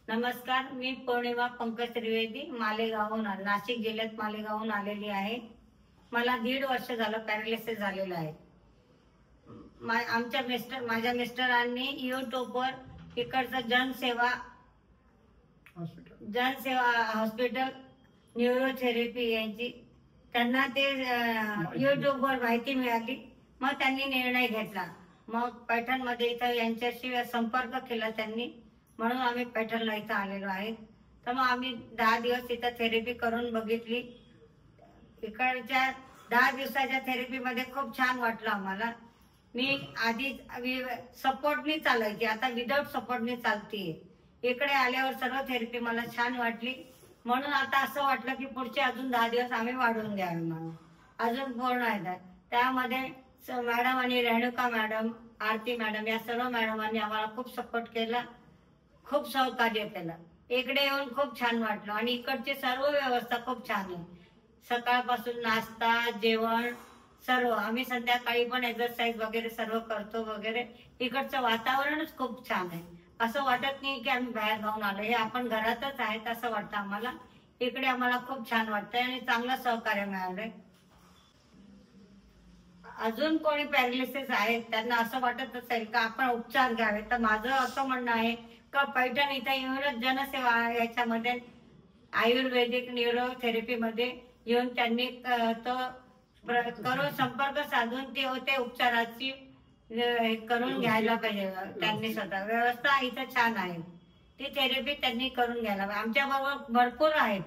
नमस्कार, मी पौर्णिमा पंकज त्रिवेदी मालेगावहून नाशिक जिल्ह्यात मालेगावहून आलेली आहे। मला 1.5 वर्ष झालं पॅरालिसिस झालेलं आहे। माझ्या मिस्टरांनी यूट्यूबवर इकडचं जनसेवा हॉस्पिटल न्यूरोथेरपी यांची त्यांना ते यूट्यूबवर माहिती मिळाली। मग त्यांनी निर्णय घेतला। मग पैठणमध्ये इथं यांच्याशी संपर्क केला त्यांनी, म्हणून आम्ही पैठणला इथं आलेलो आहे। तर मग आम्ही 10 दिवस इथं थेरपी करून बघितली। इकडच्या 10 दिवसाच्या थेरपीमध्ये खूप छान वाटलं आम्हाला। मी आधी सपोर्टनी चालायची, आता विदाउट सपोर्टनी चालतीये। इकडे आल्यावर सर्व थेरपी मला छान वाटली, म्हणून आता असं वाटलं की पुढचे अजून 10 दिवस आम्ही वाढवून घ्यावे म्हणून अजून पूर्ण आहे। त्यामध्ये मॅडम आणि रेणुका मॅडम, आरती मॅडम या सर्व मॅडमांनी आम्हाला खूप सपोर्ट केला, खूप सहकार्य केलं। इकडे येऊन खूप छान वाटलं आणि इकडची सर्व व्यवस्था खूप छान आहे। सकाळपासून नाश्ता, जेवण सर्व, आम्ही संध्याकाळी पण एक्सरसाइज वगैरे सर्व करतो वगैरे। इकडचं वातावरणच खूप छान आहे, असं वाटत नाही की आम्ही बाहेर जाऊन आलो, हे आपण घरातच आहेत असं वाटतं आम्हाला। इकडे आम्हाला खूप छान वाटतंय आणि चांगलं सहकार्य मिळालंय। अजून कोणी पॅरालिसिस आहे त्यांना असं वाटत असेल का आपण उपचार घ्यावे, तर माझं असं म्हणणं आहे का पैठण इथं येऊनच जनसेवा याच्यामध्ये आयुर्वेदिक न्यूरोथेरपी मध्ये येऊन त्यांनी करून संपर्क साधून ते उपचाराची करून घ्यायला पाहिजे। त्यांनी स्वतः व्यवस्था इथं छान आहे, ती थेरपी त्यांनी करून घ्यायला पाहिजे। आमच्या बरोबर भरपूर आहेत,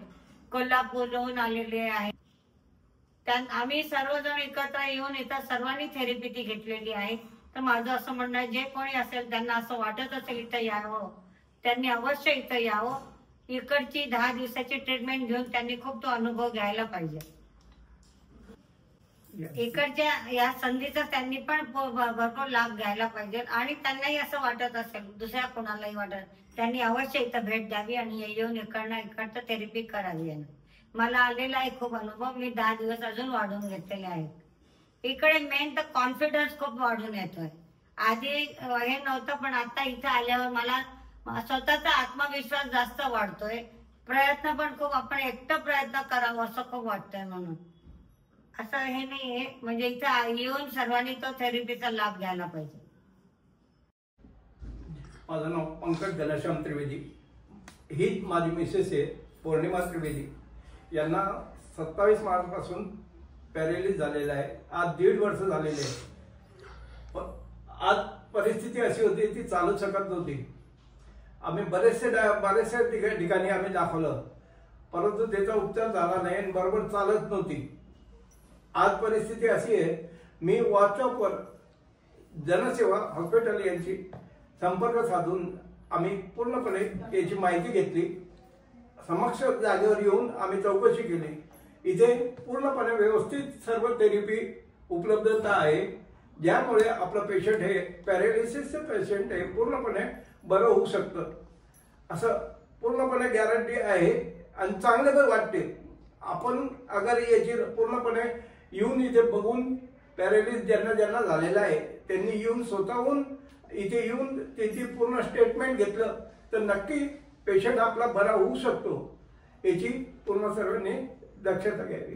कोल्हापूरहून आलेले आहेत। आम्ही सर्वजण एकत्र येऊन इथं सर्वांनी थेरपी ती घेतलेली आहे। तर माझं असं म्हणणं आहे, जे कोणी असेल त्यांना असं वाटत असेल इथं यावं, त्यांनी अवश्य इथं यावं। इकडची 10 दिवसाची ट्रीटमेंट घेऊन त्यांनी खूप तो अनुभव घ्यायला पाहिजे। इकडच्या या संधीचा त्यांनी पण भरपूर लाभ घ्यायला पाहिजे आणि त्यांनाही असं वाटत असेल, दुसऱ्या कोणालाही वाटत, त्यांनी अवश्य इथं भेट द्यावी आणि येऊन इकडचं थेरपी करावी। मला आलेला आहे खूप अनुभव, मी 10 दिवस अजून वाढवून घेतलेले आहेत। इकडे मेन तर कॉन्फिडन्स खूप वाढून येतोय। आधी हे नव्हतं, पण आता इथं आल्यावर मला स्वतःचा आत्मविश्वास जास्त वाढतोय। प्रयत्न पण खूप, आपण एकटं प्रयत्न करावं असं खूप वाटतंय। म्हणून असं हे नाहीये, म्हणजे इथं येऊन सर्वांनी तो थेरपीचा लाभ घ्यायला पाहिजे। माझं नाव पंकज घनश्याम त्रिवेदी, ही माझी मिसेस आहे पौर्णिमा त्रिवेदी। यांना 27 मार्च पासून पॅरालिसिस झालेला आहे। आज 1.5 वर्ष झालेले आहे। आज परिस्थिती अशी होती ती चालू शकत नव्हती। आम्ही बरेचशा ठिकाणी आम्ही दाखवलं, परंतु त्याचा उपचार झाला नाही आणि बरोबर चालत नव्हती। आज परिस्थिती अशी आहे, मी व्हॉट्सअपवर जनसेवा हॉस्पिटल यांची संपर्क साधून आम्ही पूर्णपणे याची माहिती घेतली। समक्ष जागेवर येऊन आम्ही चौकशी केली। इथे पूर्णपणे व्यवस्थित सर्व थेरपी उपलब्धता आहे, ज्यामुळे आपलं पेशंट हे पॅरालिसिसचे पेशंट हे पूर्णपणे बरं होऊ शकतं, असं पूर्णपणे गॅरंटी आहे आणि चांगलं पण वाटते। आपण अगर याची पूर्णपणे येऊन इथे बघून, पॅरालिसिस ज्यांना झालेला आहे त्यांनी येऊन स्वतःहून इथे येऊन त्याची पूर्ण स्टेटमेंट घेतलं तर नक्की पेशंट आपला बरा होऊ शकतो, याची पूर्ण सर्वांनी दक्षता घ्यावी।